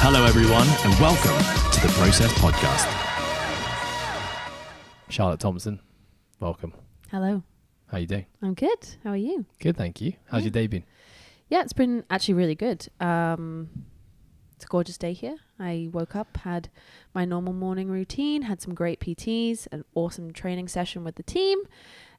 Hello, everyone, and welcome to the Process Podcast. Charlotte Thompson, welcome. Hello. How you doing? I'm good. How are you? Good, thank you. How's your day been? Yeah, it's been actually really good. It's a gorgeous day here. I woke up, had my normal morning routine, had some great PTs, an awesome training session with the team,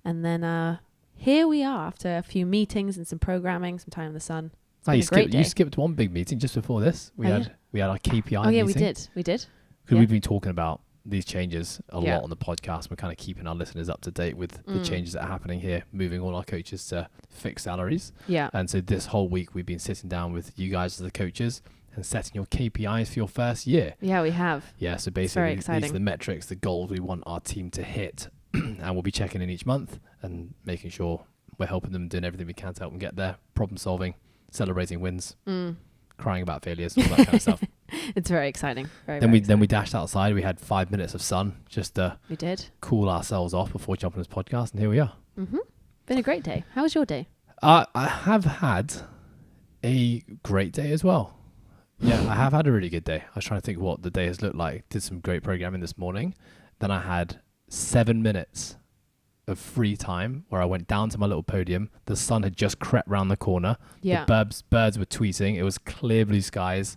and then here we are after a few meetings and some programming, some time in the sun. You skipped one big meeting just before this. We had our KPI meeting. We did. Because we've been talking about these changes a lot on the podcast. We're kind of keeping our listeners up to date with the changes that are happening here, moving all our coaches to fixed salaries. Yeah. And so this whole week we've been sitting down with you guys as the coaches and setting your KPIs for your first year. Yeah, we have. Yeah, so basically these are the metrics, the goals we want our team to hit. And we'll be checking in each month and making sure we're helping them, doing everything we can to help them get there, problem solving, celebrating wins, crying about failures, all that kind of stuff. It's very exciting. Then we dashed outside. We had 5 minutes of sun just to cool ourselves off before jumping on this podcast, and here we are. Mm-hmm. Been a great day. How was your day? I have had a great day as well. Yeah, I have had a really good day. I was trying to think what the day has looked like. Did some great programming this morning. Then I had 7 minutes of free time where I went down to my little podium. The sun had just crept round the corner. Yeah. The birds were tweeting. It was clear blue skies.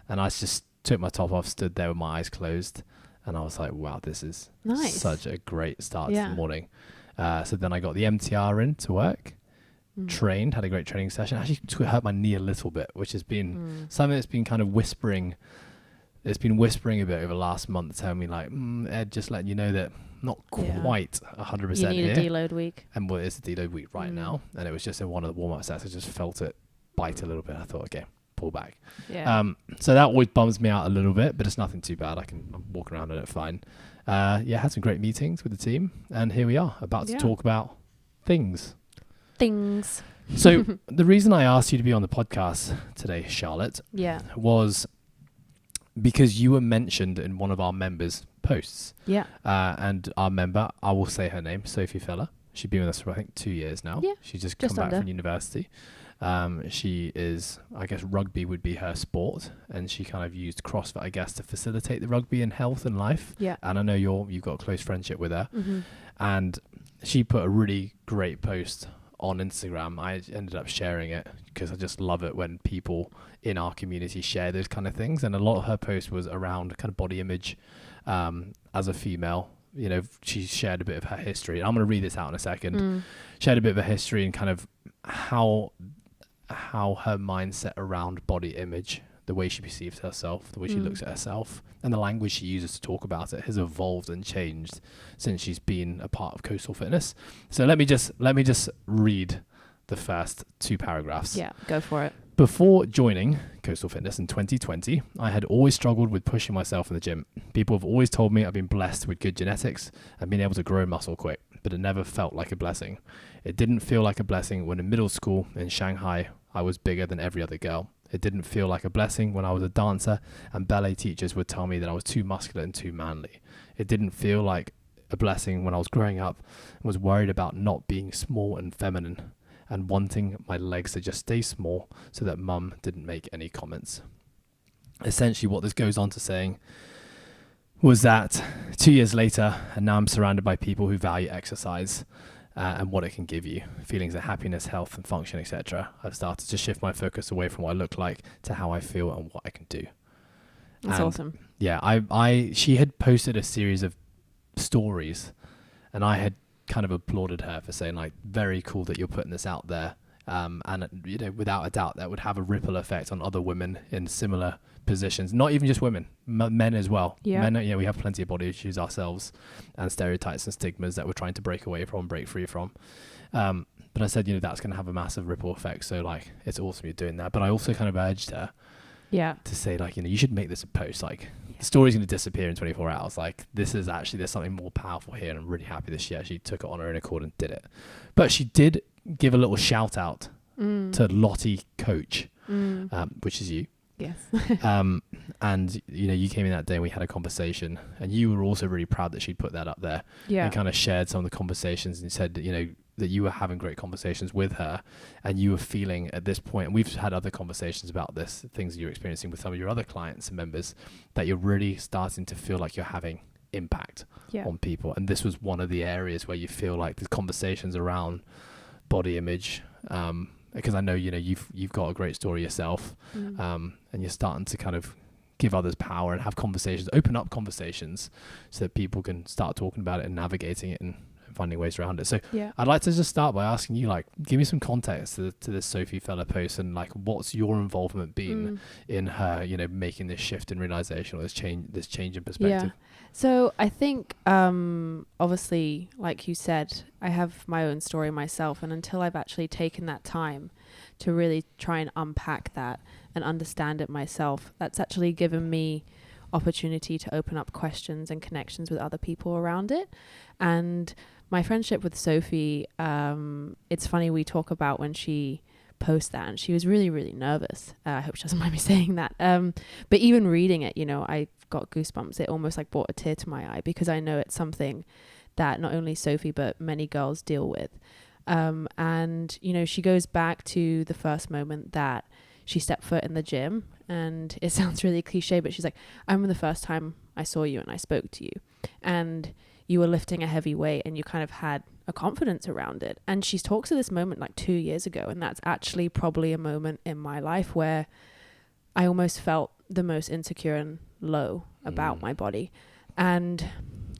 And I just took my top off, stood there with my eyes closed. And I was like, wow, this is such a great start to the morning. So then I got the MTR in to work, trained, had a great training session. Actually hurt my knee a little bit, which has been something that's been kind of whispering. It's been whispering a bit over the last month, telling me like, Ed, just letting you know that not quite 100% here. You need a deload week. And well, it's a deload week right now. And it was just in one of the warm-up sets. I just felt it bite a little bit. I thought, okay, pull back. Yeah. So that always bums me out a little bit, but it's nothing too bad. I'm walking around in it fine. Had some great meetings with the team. And here we are, about to talk about things. So the reason I asked you to be on the podcast today, Charlotte, was because you were mentioned in one of our members' posts. Yeah. And our member, I will say her name, Sophie Feller. She's been with us for, I think, 2 years now. Yeah. She's just come back from university. She is, I guess, rugby would be her sport. And she kind of used CrossFit, I guess, to facilitate the rugby in health and life. Yeah. And I know you've got a close friendship with her. Mm-hmm. And she put a really great post on Instagram. I ended up sharing it because I just love it when people in our community share those kind of things. And a lot of her post was around kind of body image as a female. You know, she shared a bit of her history. And I'm going to read this out in a second. Shared a bit of her history and kind of how her mindset around body image, the way she perceives herself, the way she looks at herself, and the language she uses to talk about it has evolved and changed since she's been a part of Coastal Fitness. So let me just read the first 2 paragraphs. Yeah, go for it. Before joining Coastal Fitness in 2020, I had always struggled with pushing myself in the gym. People have always told me I've been blessed with good genetics and been able to grow muscle quick, but it never felt like a blessing. It didn't feel like a blessing when in middle school in Shanghai, I was bigger than every other girl. It didn't feel like a blessing when I was a dancer and ballet teachers would tell me that I was too muscular and too manly. It didn't feel like a blessing when I was growing up and was worried about not being small and feminine and wanting my legs to just stay small so that mum didn't make any comments. Essentially what this goes on to saying was that 2 years later, and now I'm surrounded by people who value exercise and what it can give you, feelings of happiness, health and function, etc. I've started to shift my focus away from what I look like to how I feel and what I can do. That's awesome. Yeah, she had posted a series of stories and I had kind of applauded her for saying like, very cool that you're putting this out there. And you know, without a doubt that would have a ripple effect on other women in similar positions, not even just women, men as well. Men, we have plenty of body issues ourselves and stereotypes and stigmas that we're trying to break free from. But I said, you know, that's going to have a massive ripple effect. So like, it's awesome you're doing that. But I also kind of urged her to say like, you know, you should make this a post. Like the story's going to disappear in 24 hours. Like this is actually, there's something more powerful here. And I'm really happy that she actually took it on her own accord and did it. But she did give a little shout out to Lotte Coach, which is you. Yes. And you know, you came in that day and we had a conversation and you were also really proud that she'd put that up there and kind of shared some of the conversations and said, you know, that you were having great conversations with her, and you were feeling at this point, and we've had other conversations about this, things that you're experiencing with some of your other clients and members, that you're really starting to feel like you're having impact on people. And this was one of the areas where you feel like the conversations around body image, because I know, you know, you've got a great story yourself, and you're starting to kind of give others power and have conversations, open up conversations, so that people can start talking about it and navigating it and finding ways around it. So I'd like to just start by asking you, like, give me some context to this Sophie Feller post, and like, what's your involvement been in her, you know, making this shift in realization, or this change in perspective? So I think, obviously, like you said, I have my own story myself, and until I've actually taken that time to really try and unpack that and understand it myself, that's actually given me opportunity to open up questions and connections with other people around it. And my friendship with Sophie, it's funny, we talk about when she post that, and she was really, really nervous. I hope she doesn't mind me saying that. But even reading it, you know, I got goosebumps. It almost like brought a tear to my eye, because I know it's something that not only Sophie but many girls deal with. And, you know, she goes back to the first moment that she stepped foot in the gym, and it sounds really cliche, but she's like, I remember the first time I saw you and I spoke to you, and you were lifting a heavy weight, and you kind of had a confidence around it. And she talks of this moment like 2 years ago, and that's actually probably a moment in my life where I almost felt the most insecure and low about my body. And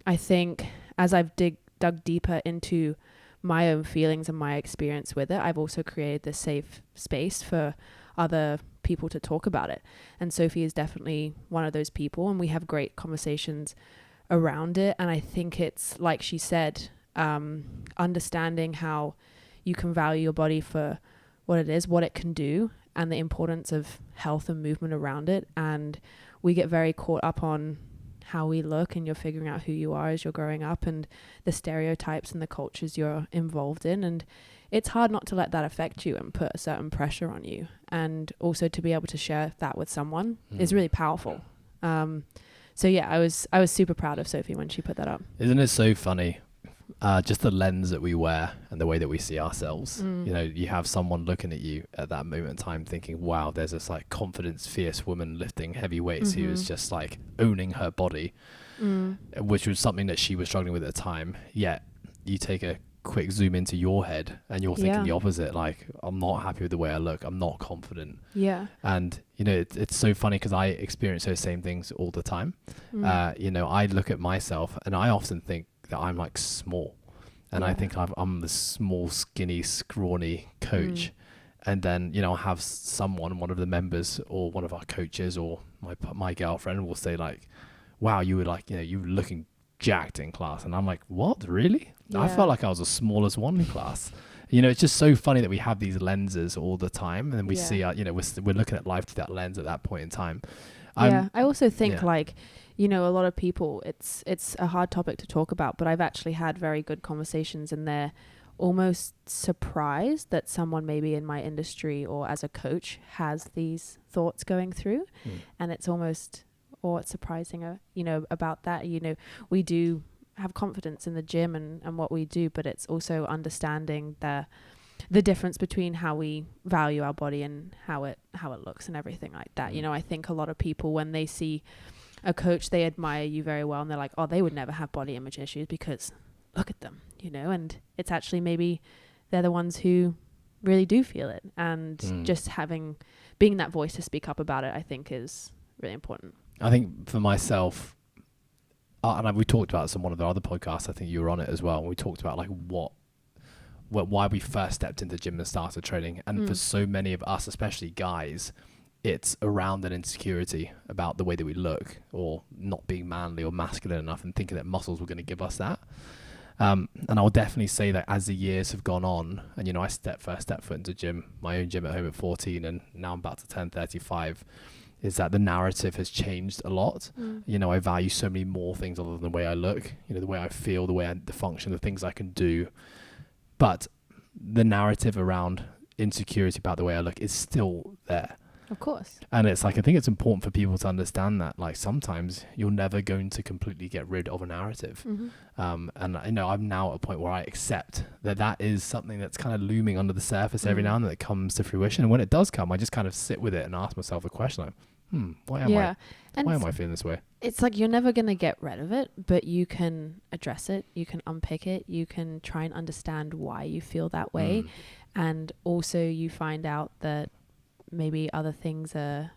I think as I've dug deeper into my own feelings and my experience with it, I've also created this safe space for other people to talk about it. And Sophie is definitely one of those people, and we have great conversations around it. And I think it's, like she said, understanding how you can value your body for what it is, what it can do, and the importance of health and movement around it. And we get very caught up on how we look, and you're figuring out who you are as you're growing up, and the stereotypes and the cultures you're involved in. And it's hard not to let that affect you and put a certain pressure on you. And also to be able to share that with someone is really powerful. So yeah, I was super proud of Sophie when she put that up. Isn't it so funny? Just the lens that we wear and the way that we see ourselves. You know, you have someone looking at you at that moment in time thinking, wow, there's this like confidence, fierce woman lifting heavy weights who is just like owning her body, which was something that she was struggling with at the time. Yet you take a quick zoom into your head and you're thinking the opposite, like, I'm not happy with the way I look, I'm not confident. And you know, it's so funny, because I experience those same things all the time. You know, I look at myself and I often think that I'm like small, and I think I'm the small, skinny, scrawny coach. And then, you know, I'll have someone, one of the members or one of our coaches or my girlfriend will say like, wow, you were like, you know, you were looking jacked in class. And I'm like, what, really? I felt like I was the smallest one in class. You know, it's just so funny that we have these lenses all the time, and we see, you know, we're looking at life through that lens at that point in time. I also think like, you know, a lot of people, it's a hard topic to talk about, but I've actually had very good conversations, and they're almost surprised that someone maybe in my industry or as a coach has these thoughts going through. And it's almost, or it's surprising, you know, about that. You know, we do have confidence in the gym and what we do, but it's also understanding the difference between how we value our body and how it looks and everything like that. You know, I think a lot of people, when they see a coach, they admire you very well, and they're like, oh, they would never have body image issues because look at them, you know. And it's actually maybe they're the ones who really do feel it, and just being that voice to speak up about it, I think is really important. I think for myself, and we talked about this on one of the other podcasts, I think you were on it as well, and we talked about like why we first stepped into the gym and started training. And for so many of us, especially guys, it's around an insecurity about the way that we look, or not being manly or masculine enough, and thinking that muscles were going to give us that. And I'll definitely say that as the years have gone on, and you know, I first stepped foot into gym, my own gym at home at 14, and now I'm about to turn 35, is that the narrative has changed a lot. You know, I value so many more things other than the way I look, you know, the way I feel, the function, the things I can do. But the narrative around insecurity about the way I look is still there. Of course. And it's like, I think it's important for people to understand that, like, sometimes you're never going to completely get rid of a narrative. And you know, I'm now at a point where I accept that that is something that's kind of looming under the surface every now and then that comes to fruition. And when it does come, I just kind of sit with it and ask myself a question like, why am I feeling this way? It's like you're never going to get rid of it, but you can address it. You can unpick it. You can try and understand why you feel that way. And also you find out that maybe other things are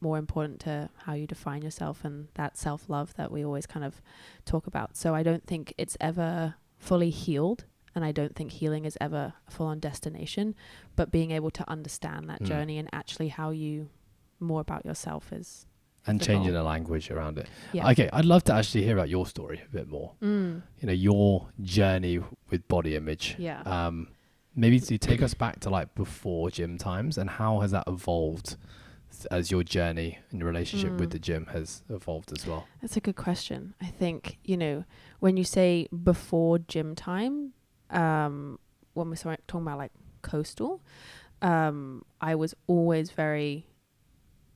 more important to how you define yourself and that self-love that we always kind of talk about. So I don't think it's ever fully healed, and I don't think healing is ever a full-on destination, but being able to understand that journey and actually how you more about yourself is and changing the language around it. Yeah. Okay, I'd love to actually hear about your story a bit more. You know, your journey with body image. Yeah. Maybe to take us back to like before gym times, and how has that evolved as your journey and your relationship with the gym has evolved as well? That's a good question. I think, you know, when you say before gym time, when we're talking about like coastal, I was always very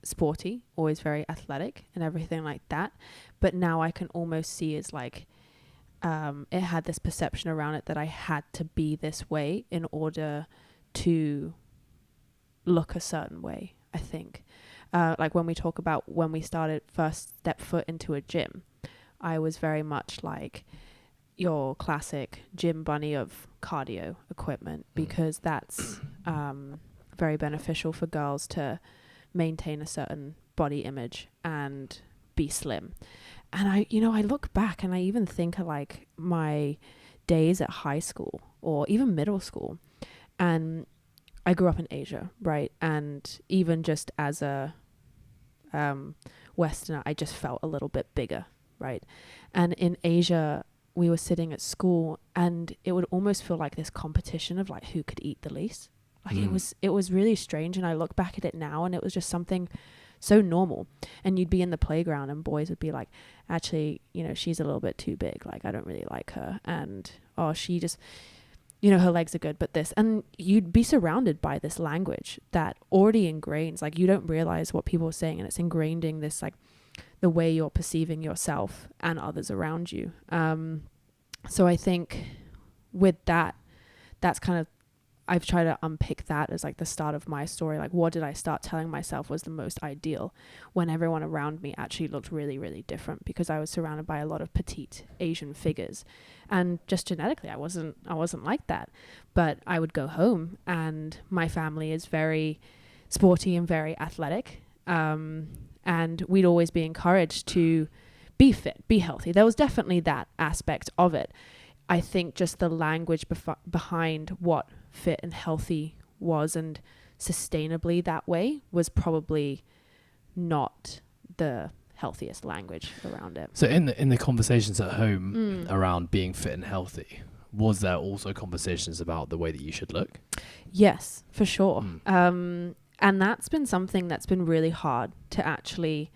sporty, always very athletic and everything like that. But now I can almost see as like, it had this perception around it that I had to be this way in order to look a certain way, I think. Like when we talk about when we started first step foot into a gym, I was very much like your classic gym bunny of cardio equipment, because that's very beneficial for girls to maintain a certain body image and be slim. And I look back and I even think of like my days at high school or even middle school, and I grew up in Asia, right? And even just as a Westerner, I just felt a little bit bigger, right? And in Asia, we were sitting at school and it would almost feel like this competition of like who could eat the least. Like it was really strange. And I look back at it now and it was just something so normal. And you'd be in the playground and boys would be like, actually, you know, she's a little bit too big. Like, I don't really like her. And, oh, she just, you know, her legs are good, but this. And you'd be surrounded by this language that already ingrains, like, you don't realize what people are saying. And it's ingrained in this, like, the way you're perceiving yourself and others around you. So I think with that, that's kind of, I've tried to unpick that as like the start of my story. Like, what did I start telling myself was the most ideal when everyone around me actually looked really, really different, because I was surrounded by a lot of petite Asian figures. And just genetically, I wasn't like that. But I would go home and my family is very sporty and very athletic. And we'd always be encouraged to be fit, be healthy. There was definitely that aspect of it. I think just the language behind what fit and healthy was and sustainably that way was probably not the healthiest language around it. So in the conversations at home around being fit and healthy, was there also conversations about the way that you should look? Yes, for sure. And that's been something that's been really hard to actually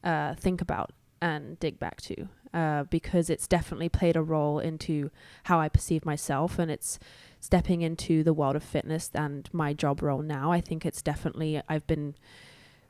think about and dig back to, because it's definitely played a role into how I perceive myself, and it's stepping into the world of fitness and my job role now. I think it's definitely, I've been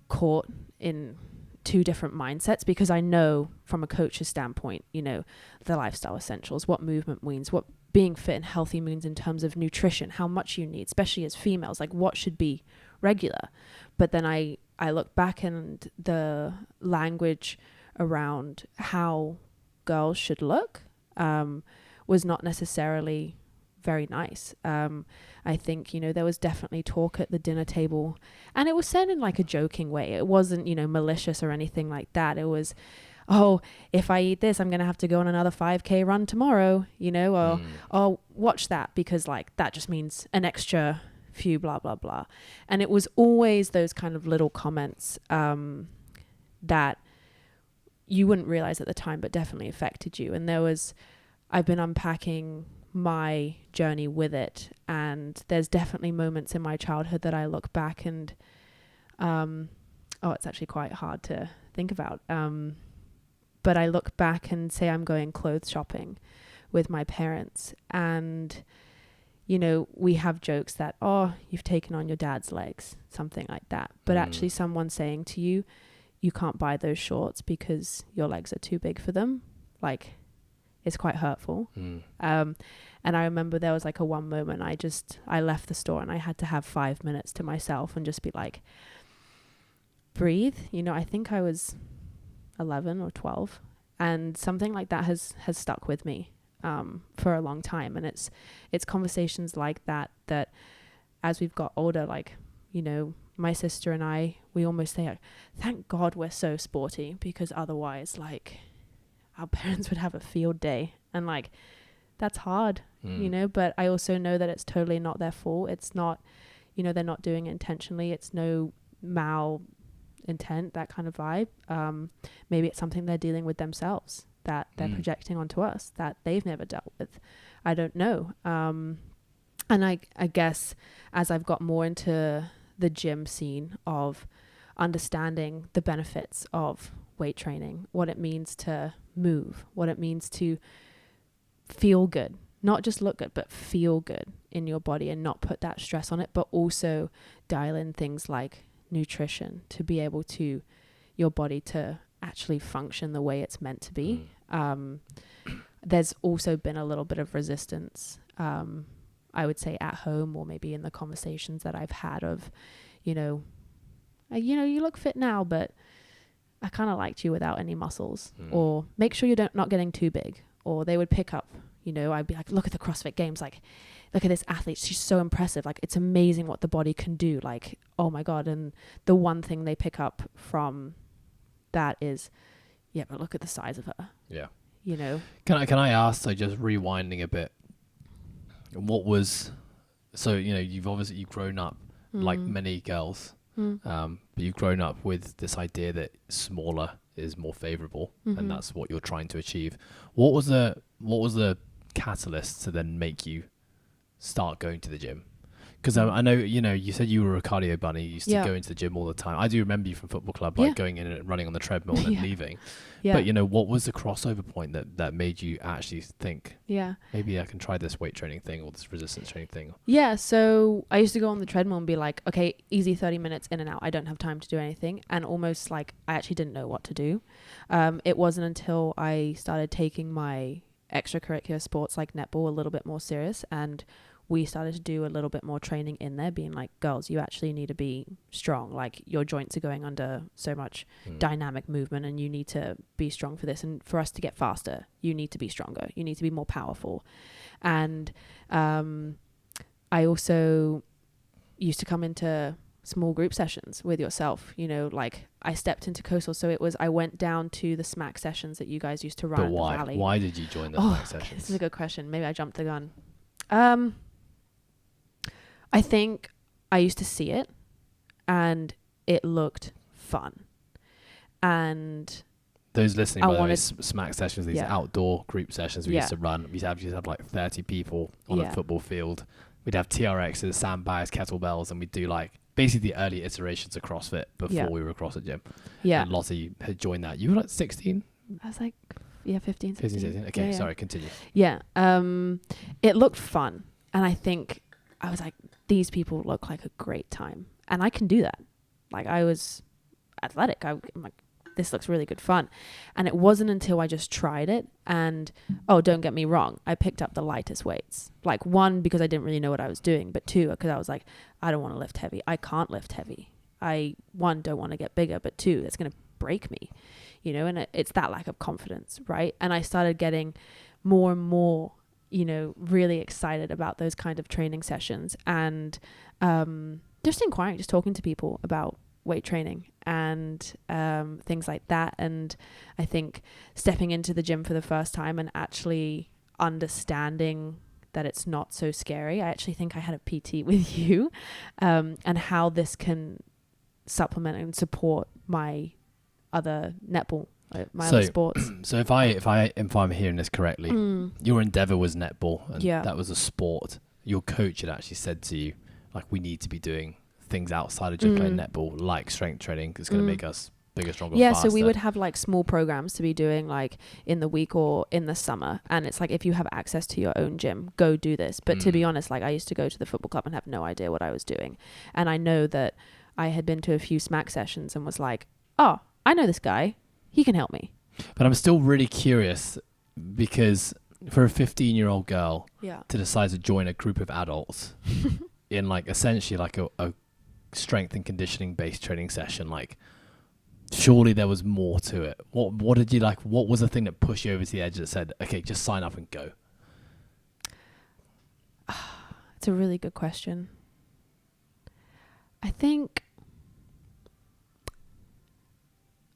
caught in two different mindsets, because I know from a coach's standpoint, you know, the lifestyle essentials, what movement means, what being fit and healthy means in terms of nutrition, how much you need, especially as females, like what should be regular. But then I look back and the language around how girls should look was not necessarily very nice. I think, you know, there was definitely talk at the dinner table, and it was said in like a joking way. It wasn't, you know, malicious or anything like that. It was, oh, if I eat this, I'm going to have to go on another 5K run tomorrow, you know, or oh, watch that, because like that just means an extra few blah, blah, blah. And it was always those kind of little comments that you wouldn't realize at the time, but definitely affected you. And I've been unpacking my journey with it, and there's definitely moments in my childhood that I look back and it's actually quite hard to think about, but I look back and say I'm going clothes shopping with my parents, and you know, we have jokes that, oh, you've taken on your dad's legs, something like that. But actually someone saying to you, you can't buy those shorts because your legs are too big for them, like, it's quite hurtful. And I remember there was like a one moment I left the store and I had to have 5 minutes to myself and just be like, breathe. You know, I think I was 11 or 12, and something like that has stuck with me for a long time. And it's conversations like that as we've got older, like, you know, my sister and I, we almost say, like, thank God we're so sporty, because otherwise, like, our parents would have a field day. And like, that's hard, you know, but I also know that it's totally not their fault. It's not, you know, they're not doing it intentionally. It's no mal intent, that kind of vibe. Maybe it's something they're dealing with themselves that they're projecting onto us that they've never dealt with. I don't know. And I guess as I've got more into the gym scene of understanding the benefits of weight training, what it means to move, what it means to feel good, not just look good, but feel good in your body and not put that stress on it, but also dial in things like nutrition to be able to, your body to actually function the way it's meant to be. There's also been a little bit of resistance, I would say, at home, or maybe in the conversations that I've had of, you know, you look fit now, but I kind of liked you without any muscles, or make sure you're not getting too big. Or they would pick up, you know, I'd be like, look at the CrossFit Games, like, look at this athlete, she's so impressive, like, it's amazing what the body can do, like, oh my God. And the one thing they pick up from that is, yeah, but look at the size of her. Yeah. You know, can I ask, so just rewinding a bit, so, you know, you've grown up like many girls, but you've grown up with this idea that smaller is more favorable, and that's what you're trying to achieve. What was the catalyst to then make you start going to the gym? Because I know, you know, you said you were a cardio bunny. You used to go into the gym all the time. I do remember you from football club, like going in and running on the treadmill and then leaving. But, you know, what was the crossover point that made you actually think, maybe I can try this weight training thing or this resistance training thing? Yeah, so I used to go on the treadmill and be like, okay, easy 30 minutes in and out. I don't have time to do anything. And almost like I actually didn't know what to do. It wasn't until I started taking my extracurricular sports like netball a little bit more serious, and we started to do a little bit more training in there, being like, girls, you actually need to be strong. Like, your joints are going under so much dynamic movement, and you need to be strong for this. And for us to get faster, you need to be stronger. You need to be more powerful. And I also used to come into small group sessions with yourself. You know, like, I stepped into Coastal. So I went down to the SMAC sessions that you guys used to run. But why? The Valley. Why did you join the SMAC sessions? This is a good question. Maybe I jumped the gun. I think I used to see it and it looked fun. And those listening, by the way, SMAC sessions, these outdoor group sessions we used to run. We used to have like 30 people on a football field. We'd have TRXs, sandbags, kettlebells, and we'd do like basically the early iterations of CrossFit before we were a CrossFit gym. Yeah. And Lotte had joined that. You were like 16? I was like, 15, 16. Okay, sorry, continue. Yeah. It looked fun. And I think I was like, these people look like a great time. And I can do that. Like, I was athletic. I'm like, this looks really good fun. And it wasn't until I just tried it. And, don't get me wrong, I picked up the lightest weights. Like, one, because I didn't really know what I was doing. But two, because I was like, I don't want to lift heavy. I can't lift heavy. One, don't want to get bigger. But two, it's going to break me. You know, and it's that lack of confidence, right? And I started getting more and more, you know, really excited about those kind of training sessions, and just inquiring, just talking to people about weight training and things like that. And I think stepping into the gym for the first time and actually understanding that it's not so scary. I actually think I had a PT with you, and how this can supplement and support my other netball, other sports. So if I'm hearing this correctly, your endeavor was netball, and that was a sport. Your coach had actually said to you, like, we need to be doing things outside of just playing netball, like strength training, because it's going to make us bigger, stronger, yeah, faster. so we would have like small programs to be doing like in the week or in the summer, and it's like if you have access to your own gym, go do this. But to be honest, like I used to go to the football club and have no idea what I was doing, and I know that I had been to a few smack sessions and was like, oh, I know this guy, he can help me. But I'm still really curious, because for a 15-year-old girl to decide to join a group of adults in like essentially like a strength and conditioning based training session, like surely there was more to it. What did you like? What was the thing that pushed you over to the edge that said, okay, just sign up and go? It's a really good question. I think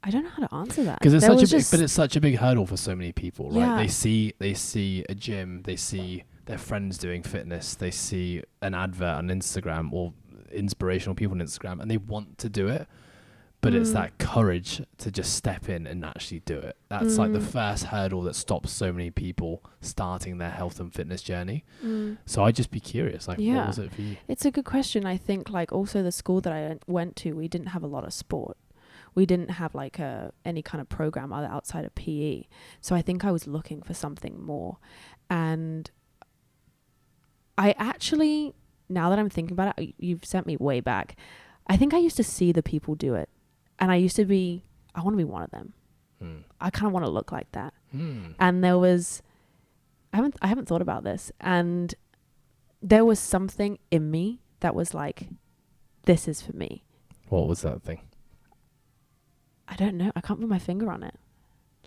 I don't know how to answer that, because it's such a big hurdle for so many people, right? Yeah. They see a gym, they see their friends doing fitness, they see an advert on Instagram or inspirational people on Instagram, and they want to do it, but it's that courage to just step in and actually do it. That's like the first hurdle that stops so many people starting their health and fitness journey. So I'd just be curious, like, what was it for you? It's a good question. I think like also the school that I went to, we didn't have a lot of sport. We didn't have like any kind of program outside of PE. So I think I was looking for something more. And I actually, now that I'm thinking about it, you've sent me way back. I think I used to see the people do it. And I used to be, I want to be one of them. I kind of want to look like that. And there was, I haven't thought about this. And there was something in me that was like, this is for me. What was that thing? I don't know. I can't put my finger on it.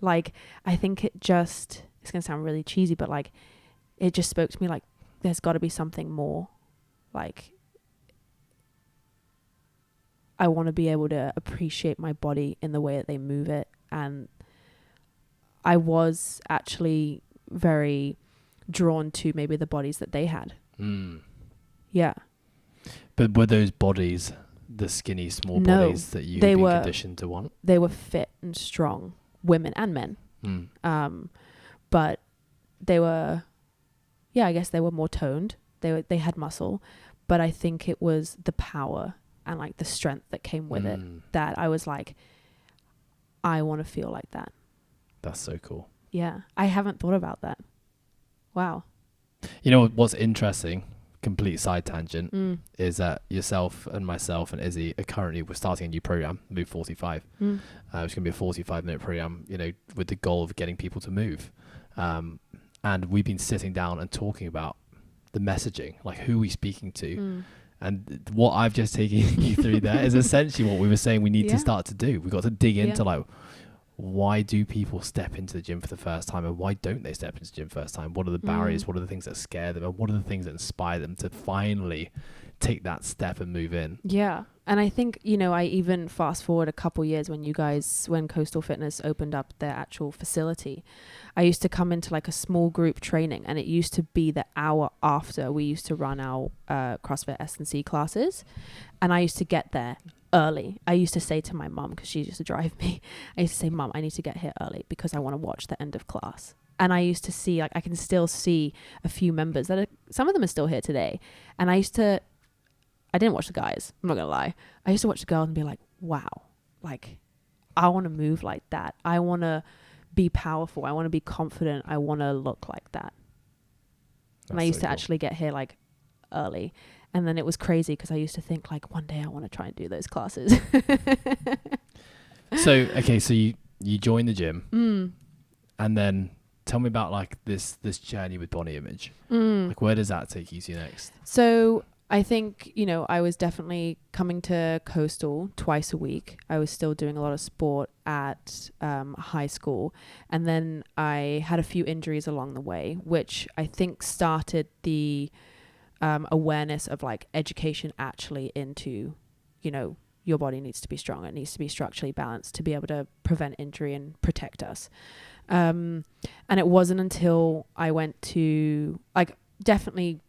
Like, I think it's going to sound really cheesy, but like, it just spoke to me like, there's got to be something more. Like, I want to be able to appreciate my body in the way that they move it. And I was actually very drawn to maybe the bodies that they had. Yeah. But were those bodies the skinny, small bodies that you had been conditioned to want? They were fit and strong, women and men. But they were, I guess they were more toned. They had muscle, but I think it was the power and like the strength that came with it that I was like, I want to feel like that. That's so cool. Yeah. I haven't thought about that. Wow. You know what's interesting, complete side tangent, is that yourself and myself and Izzy we're starting a new program, Move 45. It's going to be a 45-minute program, you know, with the goal of getting people to move. And we've been sitting down and talking about the messaging, like who are we speaking to? And what I've just taken you through there is essentially what we were saying we need to start to do. We've got to dig into like, why do people step into the gym for the first time, and why don't they step into the gym first time? What are the barriers? What are the things that scare them? And what are the things that inspire them to finally take that step and move in? Yeah. And I think, you know, I even fast forward a couple years when Coastal Fitness opened up their actual facility, I used to come into like a small group training, and it used to be the hour after we used to run our CrossFit S&C classes. And I used to get there early. I used to say to my mum, because she used to drive me, I used to say, Mum, I need to get here early because I want to watch the end of class. And I used to see, like, I can still see a few members some of them are still here today. And I didn't watch the guys, I'm not going to lie. I used to watch the girls and be like, wow, like, I want to move like that. I want to be powerful. I want to be confident. I want to look like that. And I used to actually get here like early. And then it was crazy because I used to think like, one day I want to try and do those classes. So you joined the gym and then tell me about like this journey with body image. Like, where does that take you to next? So I think, you know, I was definitely coming to Coastal twice a week. I was still doing a lot of sport at high school. And then I had a few injuries along the way, which I think started the awareness of like education actually into, you know, your body needs to be strong. It needs to be structurally balanced to be able to prevent injury and protect us. And it wasn't until I went to like definitely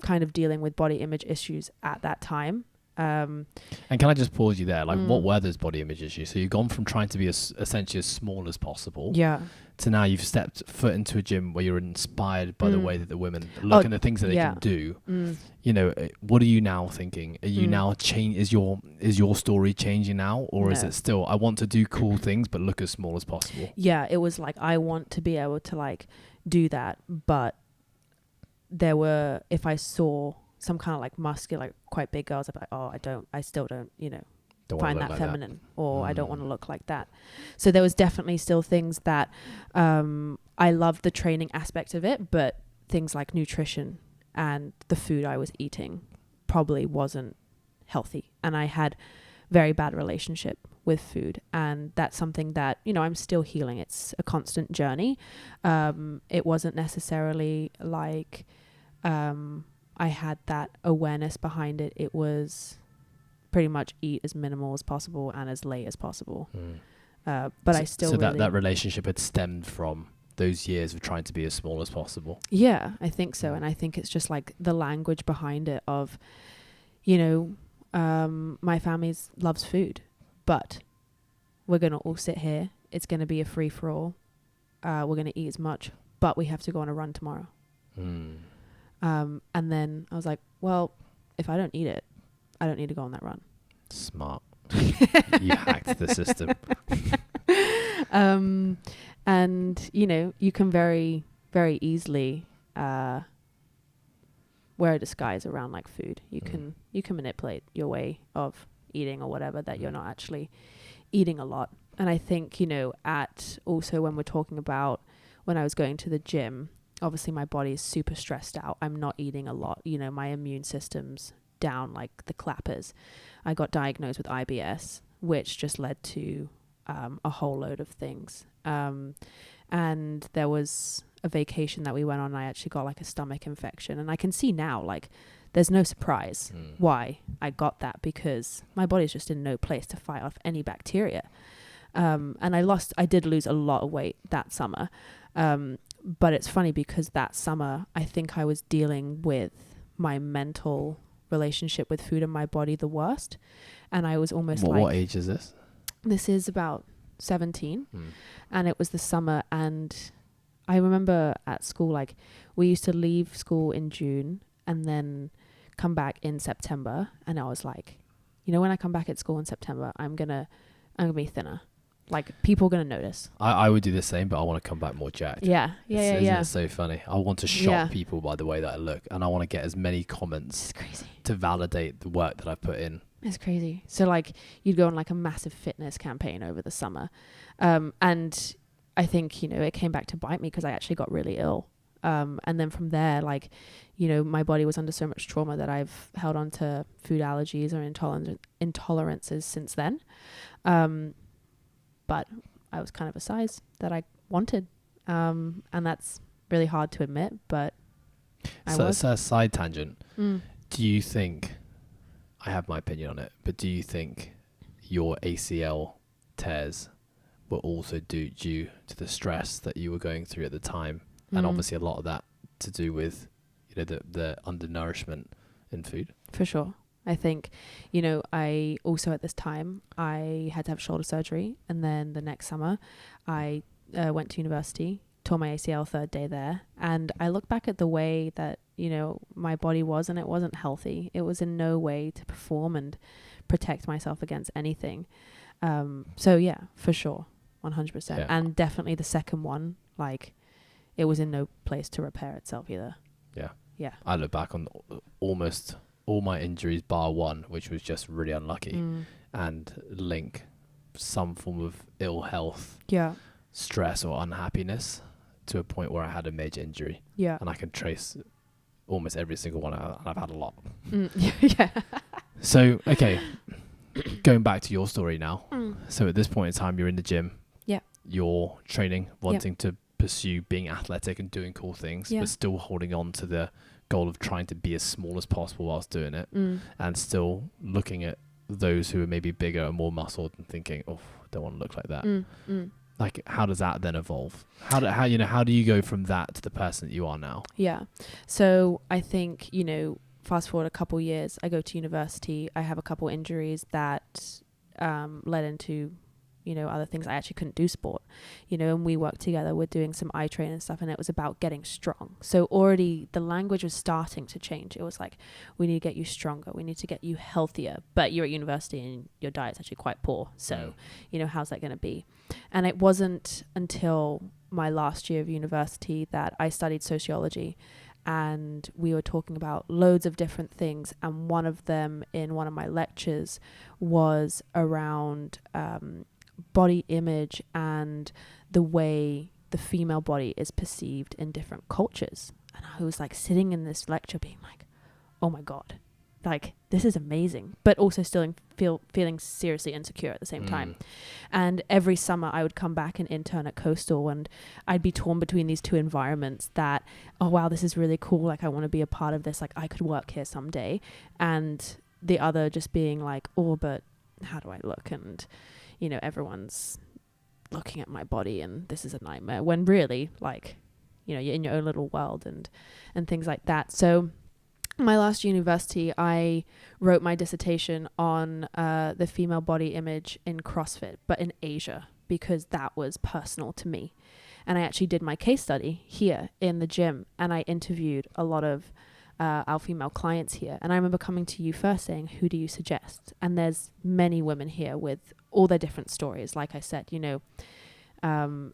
kind of dealing with body image issues at that time. And can I just pause you there? Like, what were those body image issues? So you've gone from trying to be essentially as small as possible, to now you've stepped foot into a gym where you're inspired by the way that the women look and the things that they can do. You know, what are you now thinking? Are you now is your story changing now, or is it still, I want to do cool things but look as small as possible? Yeah, it was like, I want to be able to like do that, but there were, if I saw some kind of like muscular, like quite big girls, I'd be like, oh, I still don't, you know, find that feminine, or I don't want to look like that. So there was definitely still things that I loved the training aspect of it, but things like nutrition and the food I was eating probably wasn't healthy, and I had very bad relationship with food, and that's something that, you know, I'm still healing. It's a constant journey. It wasn't necessarily like I had that awareness behind it. It was pretty much eat as minimal as possible and as late as possible. But I still that relationship had stemmed from those years of trying to be as small as possible. Yeah, I think so. And I think it's just like the language behind it of, you know, my family loves food, but we're going to all sit here. It's going to be a free for all. We're going to eat as much, but we have to go on a run tomorrow. And then I was like, well, if I don't eat it, I don't need to go on that run. Smart. You hacked the system. And, you know, you can very, very easily wear a disguise around like food. You can manipulate your way of eating or whatever, that you're not actually eating a lot. And I think, you know, also when we're talking about when I was going to the gym, obviously my body is super stressed out. I'm not eating a lot. You know, my immune system's down like the clappers. I got diagnosed with IBS, which just led to a whole load of things. And there was a vacation that we went on, and I actually got like a stomach infection. And I can see now, like, there's no surprise why I got that, because my body's just in no place to fight off any bacteria. And I did lose a lot of weight that summer. But it's funny because that summer, I think I was dealing with my mental relationship with food and my body the worst. And I was almost what age is this? This is about 17. And it was the summer. And I remember at school, like, we used to leave school in June and then come back in September. And I was like, you know, when I come back at school in September, I'm gonna be thinner. Like, people are going to notice. I would do the same, but I want to come back more jacked. Yeah. Isn't it so funny? I want to shock people by the way that I look, and I want to get as many comments to validate the work that I've put in. It's crazy. So, like, you'd go on, like, a massive fitness campaign over the summer. And I think, you know, it came back to bite me because I actually got really ill. And then from there, like, you know, my body was under so much trauma that I've held on to food allergies or intolerances since then. But I was kind of a size that I wanted. And that's really hard to admit, but it's a side tangent. Do you think, I have my opinion on it, but do you think your ACL tears were also due to the stress that you were going through at the time? And obviously a lot of that to do with, you know, the undernourishment in food? For sure. I think, you know, I also at this time, I had to have shoulder surgery. And then the next summer, I went to university, tore my ACL third day there. And I look back at the way that, you know, my body was, and it wasn't healthy. It was in no way to perform and protect myself against anything. So, yeah, for sure, 100%. Yeah. And definitely the second one, like, it was in no place to repair itself either. Yeah. Yeah. I look back on almost all my injuries bar one, which was just really unlucky, and link some form of ill health, stress or unhappiness to a point where I had a major injury. Yeah. And I can trace almost every single one, and I've had a lot. Yeah. So, okay, going back to your story now. So at this point in time, you're in the gym. Yeah. You're training, wanting to pursue being athletic and doing cool things, but still holding on to the goal of trying to be as small as possible whilst doing it, and still looking at those who are maybe bigger and more muscled and thinking, oh, I don't want to look like that. Like, how does that then evolve? How do you go from that to the person that you are now? Yeah. So I think, you know, fast forward a couple years, I go to university. I have a couple injuries that led into, you know, other things. I actually couldn't do sport, you know, and we worked together. We're doing some eye training and stuff, and it was about getting strong. So already the language was starting to change. It was like, we need to get you stronger. We need to get you healthier. But you're at university and your diet's actually quite poor. So, you know, how's that going to be? And it wasn't until my last year of university that I studied sociology, and we were talking about loads of different things. And one of them in one of my lectures was around body image and the way the female body is perceived in different cultures. And I was like sitting in this lecture being like, oh my God, like this is amazing, but also still feeling seriously insecure at the same time. And every summer I would come back and intern at Coastal, and I'd be torn between these two environments that, oh wow, this is really cool, like I want to be a part of this, like I could work here someday. And the other just being like, oh, but how do I look? And you know, everyone's looking at my body and this is a nightmare, when really, like, you know, you're in your own little world and things like that. So my last university, I wrote my dissertation on the female body image in CrossFit, but in Asia, because that was personal to me. And I actually did my case study here in the gym, and I interviewed a lot of our female clients here. And I remember coming to you first saying, who do you suggest? And there's many women here with all their different stories. Like I said, you know,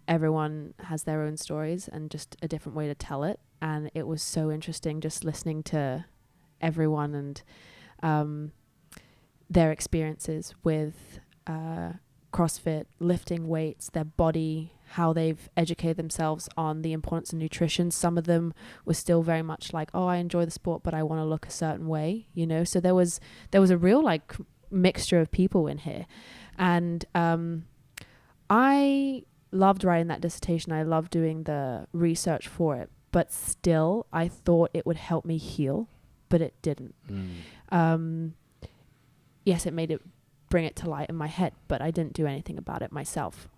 everyone has their own stories and just a different way to tell it. And it was so interesting just listening to everyone and their experiences with CrossFit, lifting weights, their body, how they've educated themselves on the importance of nutrition. Some of them were still very much like, oh, I enjoy the sport, but I want to look a certain way, you know? So there was a real like mixture of people in here. And I loved writing that dissertation. I loved doing the research for it, but still I thought it would help me heal, but it didn't. Yes, it made it bring it to light in my head, but I didn't do anything about it myself.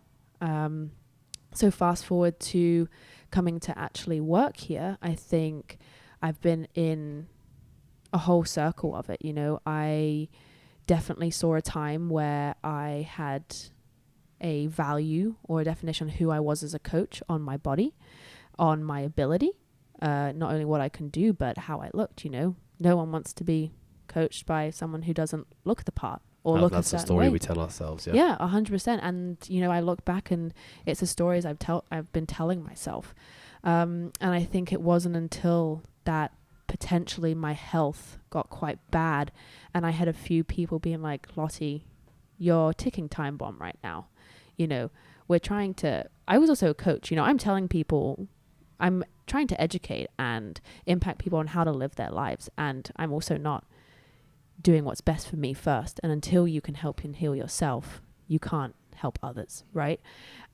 So fast forward to coming to actually work here, I think I've been in a whole circle of it. You know, I definitely saw a time where I had a value or a definition of who I was as a coach on my body, on my ability, not only what I can do, but how I looked. You know, no one wants to be coached by someone who doesn't look the part. Or look that's the story we tell ourselves. Yeah, 100%. And you know, I look back and it's the stories I've been telling myself. And I think it wasn't until that potentially my health got quite bad, and I had a few people being like, Lotte, you're ticking time bomb right now. You know, I was also a coach. You know, I'm telling people, I'm trying to educate and impact people on how to live their lives, and I'm also not doing what's best for me first. And until you can help and heal yourself, you can't help others, right?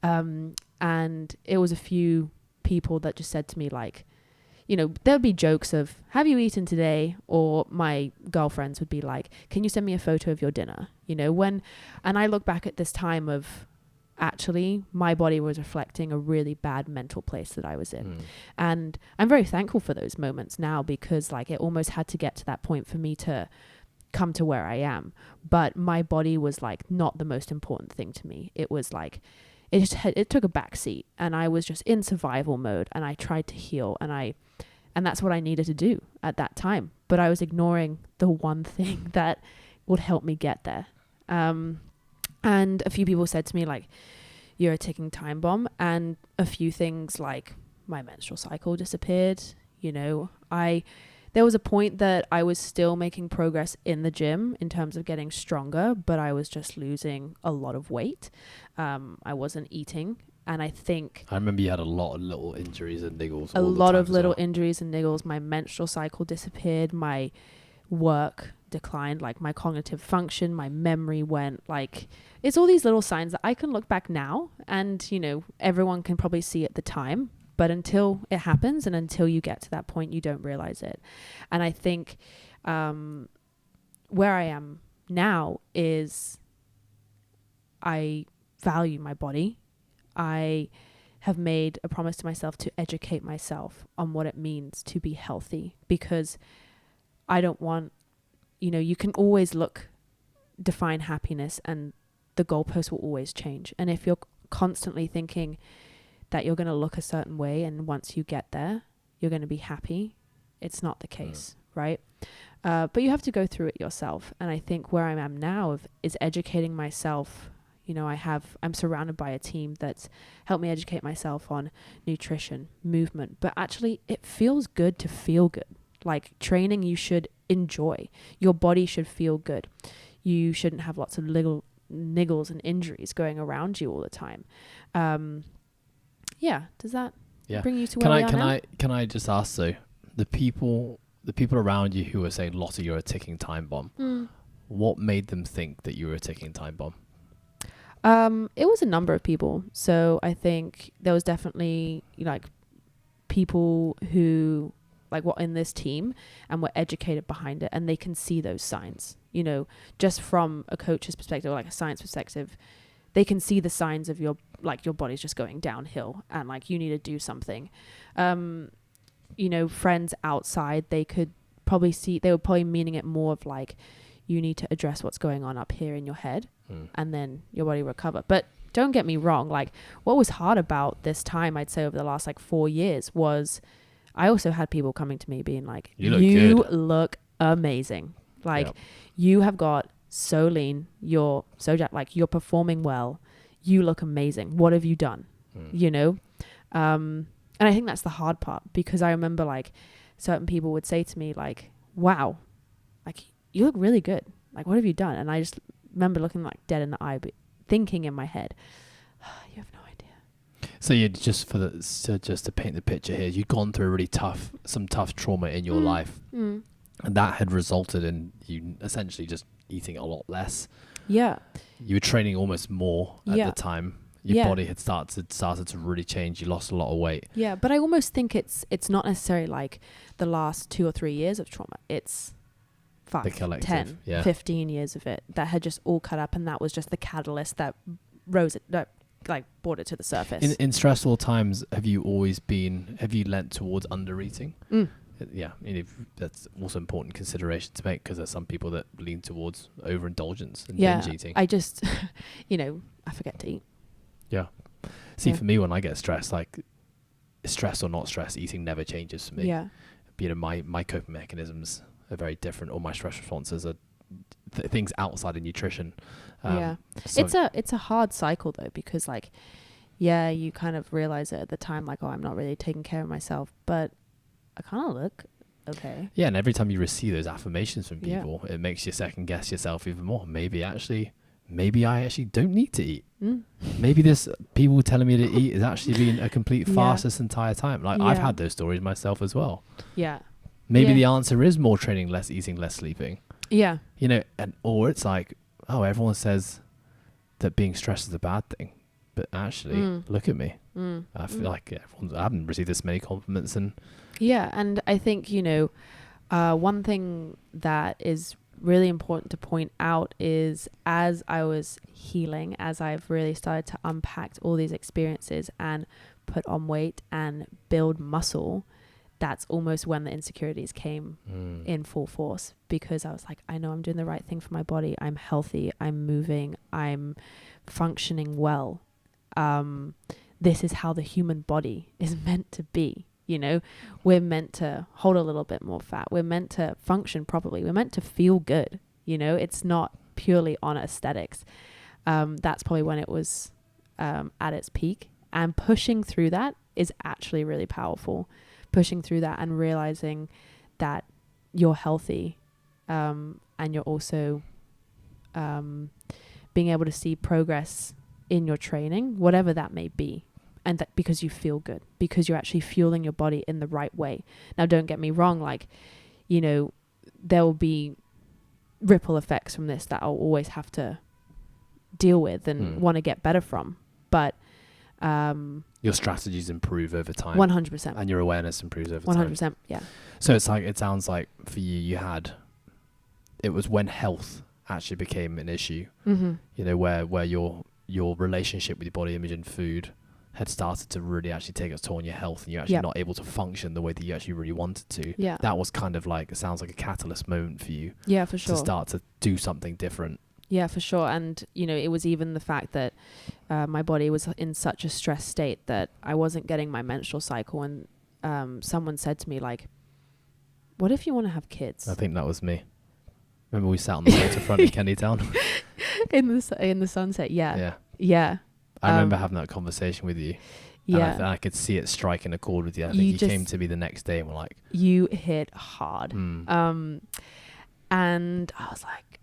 And it was a few people that just said to me, like, you know, there would be jokes of, have you eaten today? Or my girlfriends would be like, can you send me a photo of your dinner? You know, and I look back at this time of, actually my body was reflecting a really bad mental place that I was in. And I'm very thankful for those moments now, because like it almost had to get to that point for me to come to where I am. But my body was like not the most important thing to me. It was like it took a back seat, and I was just in survival mode, and I tried to heal, and that's what I needed to do at that time. But I was ignoring the one thing that would help me get there. And a few people said to me, like, you're a ticking time bomb. And a few things like my menstrual cycle disappeared. You know, there was a point that I was still making progress in the gym in terms of getting stronger, but I was just losing a lot of weight. I wasn't eating. And I remember you had a lot of little injuries and niggles. A lot of little injuries and niggles. My menstrual cycle disappeared. My work declined, like my cognitive function, my memory went, like, it's all these little signs that I can look back now and, you know, everyone can probably see at the time, but until it happens and until you get to that point, you don't realize it. And I think where I am now is I value my body. I have made a promise to myself to educate myself on what it means to be healthy, because I don't want, you can always define happiness, and the goalpost will always change. And if you're constantly thinking that you're going to look a certain way and once you get there, you're going to be happy, it's not the case, right? But you have to go through it yourself. And I think where I am now is educating myself. I'm surrounded by a team that's helped me educate myself on nutrition, movement, but actually it feels good to feel good. Like training, you should enjoy. Your body should feel good. You shouldn't have lots of niggles and injuries going around you all the time. Does that bring you to where we are now? Can I just ask though, the people around you who were saying, Lotte, you're a ticking time bomb, what made them think that you were a ticking time bomb? It was a number of people. So I think there was definitely people who were in this team and were educated behind it, and they can see those signs, just from a coach's perspective or a science perspective. They can see the signs of your body's just going downhill and you need to do something. Friends outside, they could probably see, they were probably meaning it more of you need to address what's going on up here in your head and then your body recover. But don't get me wrong. What was hard about this time, I'd say over the last 4 years, was I also had people coming to me being you look amazing. You have got so lean, you're so jacked, you're performing well, you look amazing, what have you done? And I think that's the hard part, because I remember certain people would say to me wow, you look really good, what have you done? And I just remember looking dead in the eye, but thinking in my head, you have no idea. So you just to paint the picture here, you'd gone through some tough trauma in your life, and that had resulted in you essentially just eating a lot less. Yeah. You were training almost more at the time. Your body had started to really change. You lost a lot of weight. Yeah, but I almost think it's not necessarily the last 2 or 3 years of trauma. It's 5, 10, 15 years of it that had just all cut up, and that was just the catalyst that brought it to the surface. In stressful times, have you lent towards under eating? Yeah, that's also important consideration to make, because there's some people that lean towards overindulgence and binge eating. I just, I forget to eat. Yeah. See, for me, when I get stressed, stress or not stress, eating never changes for me. Yeah. My coping mechanisms are very different, or my stress responses are things outside of nutrition. So it's a hard cycle though, because you kind of realize it at the time, I'm not really taking care of myself, but I kind of look okay. Yeah, and every time you receive those affirmations from people, it makes you second guess yourself even more. Maybe I actually don't need to eat. Maybe this people telling me to eat is actually being a complete farce this entire time. I've had those stories myself as well. Yeah. Maybe the answer is more training, less eating, less sleeping. Yeah. Or it's everyone says that being stressed is a bad thing, but actually, look at me. I feel I haven't received this many compliments. And I think, one thing that is really important to point out is, as I was healing, as I've really started to unpack all these experiences and put on weight and build muscle, that's almost when the insecurities came in full force, because I was I know I'm doing the right thing for my body. I'm healthy. I'm moving. I'm functioning well. This is how the human body is meant to be. We're meant to hold a little bit more fat. We're meant to function properly. We're meant to feel good. It's not purely on aesthetics. That's probably when it was at its peak, and pushing through that is actually really powerful. Pushing through that and realizing that you're healthy, and you're also being able to see progress in your training, whatever that may be. And that because you feel good, because you're actually fueling your body in the right way. Now, don't get me wrong, there will be ripple effects from this that I'll always have to deal with and want to get better from. But your strategies improve over time. 100%. And your awareness improves over time. 100%, yeah. So it sounds like for you, it was when health actually became an issue, where your relationship with your body image and food had started to really actually take its toll on your health and you're actually not able to function the way that you actually really wanted to, that was kind of like, it sounds like a catalyst moment for you. Yeah, for sure. To start to do something different. Yeah, for sure. And, you know, it was even the fact that my body was in such a stressed state that I wasn't getting my menstrual cycle. And someone said to me, like, what if you want to have kids? I think that was me. Remember we sat on the waterfront in Kennytown? in the sunset, yeah. I remember having that conversation with you. Yeah. And I could see it striking a chord with you. I think you came to me the next day and were like... You hit hard. And I was like,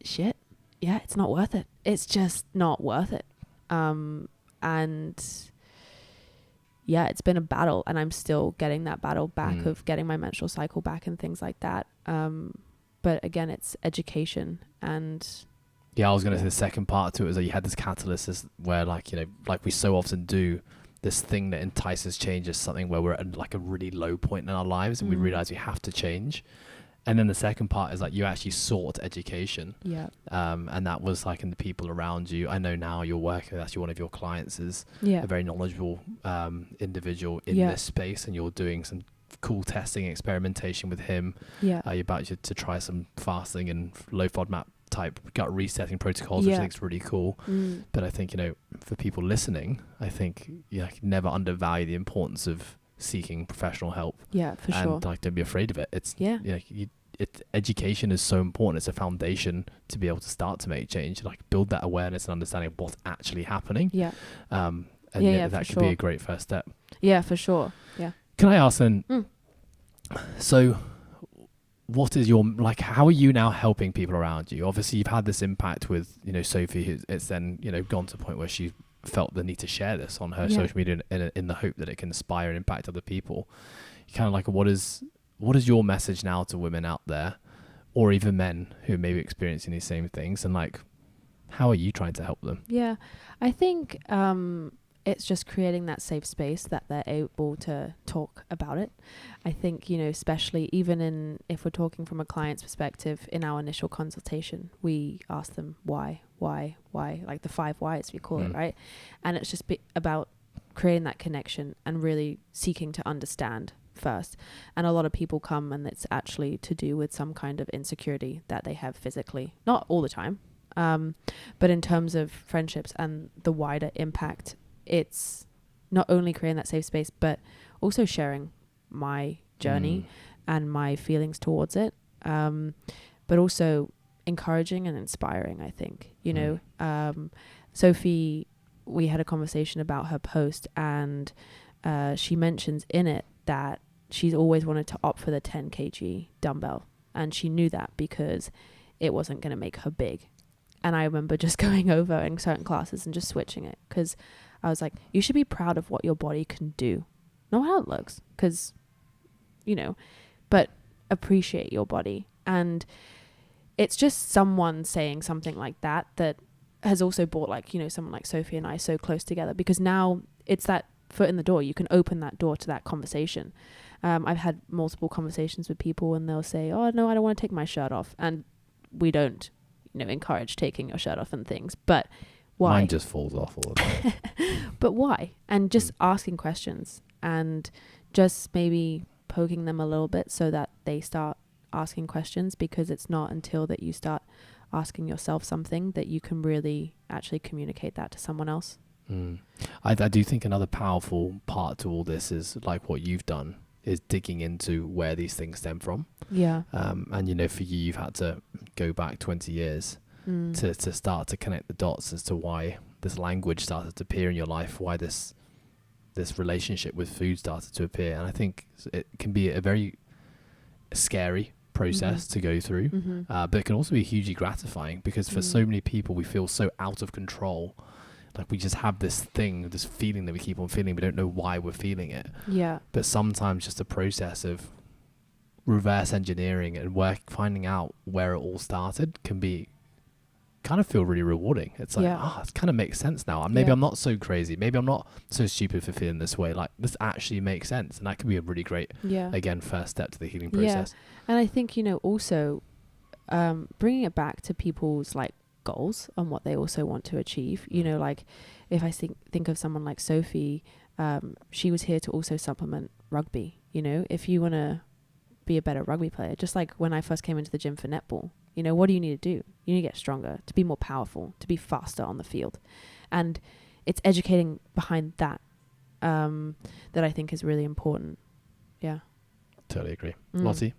shit, yeah, it's not worth it. It's just not worth it. And yeah, it's been a battle, and I'm still getting that battle back of getting my menstrual cycle back and things like that. But again, it's education and... Yeah, I was going to say the second part to it was that you had this catalyst where, like, you know, like we so often do, this thing that entices change is something where we're at like a really low point in our lives and we realize we have to change. And then the second part is like you actually sought education. Yeah. And that was like in the people around you. I know now your work, actually one of your clients is a very knowledgeable individual in this space, and you're doing some cool testing and experimentation with him. Yeah. You're about to try some fasting and low FODMAP type gut resetting protocols, which I think is really cool. But I think, you know, for people listening, I think you can never undervalue the importance of seeking professional help. Yeah, for sure. And like, don't be afraid of it. It's education is so important. It's a foundation to be able to start to make change, like build that awareness and understanding of what's actually happening. Yeah. And that could be a great first step. Yeah, for sure. Yeah. Can I ask then, so what is your, like, how are you now helping people around you? Obviously you've had this impact with, you know, Sophie, it's then, you know, gone to the point where she felt the need to share this on her social media in the hope that it can inspire and impact other people. Kind of like, what is your message now to women out there, or even men who may be experiencing these same things, and like, how are you trying to help them? Yeah, I think it's just creating that safe space that they're able to talk about it. I think, you know, especially even if we're talking from a client's perspective, in our initial consultation, we ask them why, like the 5 whys we call it, right? And it's just about creating that connection and really seeking to understand first. And a lot of people come and it's actually to do with some kind of insecurity that they have physically, not all the time, but in terms of friendships and the wider impact, it's not only creating that safe space, but also sharing my journey and my feelings towards it, but also encouraging and inspiring, I think. You know, Sophie, we had a conversation about her post, and she mentions in it that she's always wanted to opt for the 10 kg dumbbell, and she knew that because it wasn't going to make her big. And I remember just going over in certain classes and just switching it, because I was like, you should be proud of what your body can do, not how it looks, because, you know, but appreciate your body. And it's just someone saying something like that has also brought, like, you know, someone like Sophie and I so close together, because now it's that foot in the door. You can open that door to that conversation. I've had multiple conversations with people and they'll say, oh no, I don't want to take my shirt off. And we don't, you know, encourage taking your shirt off and things, but why? Mine just falls off all the time. But why? And just asking questions and just maybe poking them a little bit so that they start asking questions, because it's not until that you start asking yourself something that you can really actually communicate that to someone else. I do think another powerful part to all this is, like what you've done, is digging into where these things stem from. Yeah. And, you know, for you, you've had to go back 20 years to start to connect the dots as to why this language started to appear in your life, why this relationship with food started to appear. And I think it can be a very scary process to go through, but it can also be hugely gratifying, because for so many people, we feel so out of control. Like we just have this feeling that we keep on feeling. We don't know why we're feeling it. Yeah. But sometimes just the process of reverse engineering and finding out where it all started can be kind of feel really rewarding. It's like, it kind of makes sense now. And maybe I'm not so crazy. Maybe I'm not so stupid for feeling this way. Like, this actually makes sense. And that can be a really great, again, first step to the healing process. Yeah. And I think, you know, also bringing it back to people's like goals and what they also want to achieve, you know, like if I think of someone like Sophie, she was here to also supplement rugby. You know, if you want to be a better rugby player, just like when I first came into the gym for netball, you know, what do you need to do? You need to get stronger, to be more powerful, to be faster on the field. And it's educating behind that that I think is really important. Yeah. Totally agree. Lotte,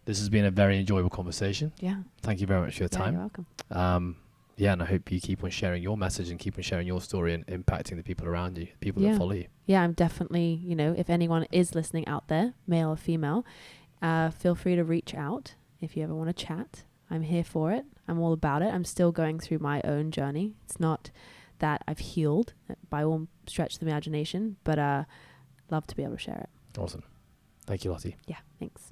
this has been a very enjoyable conversation. Yeah. Thank you very much for your time. You're welcome. And I hope you keep on sharing your message and keep on sharing your story and impacting the people around you, people that follow you. Yeah, I'm definitely, you know, if anyone is listening out there, male or female, feel free to reach out if you ever want to chat. I'm here for it. I'm all about it. I'm still going through my own journey. It's not that I've healed by all stretch of the imagination, but love to be able to share it. Awesome. Thank you, Lotte. Yeah, thanks.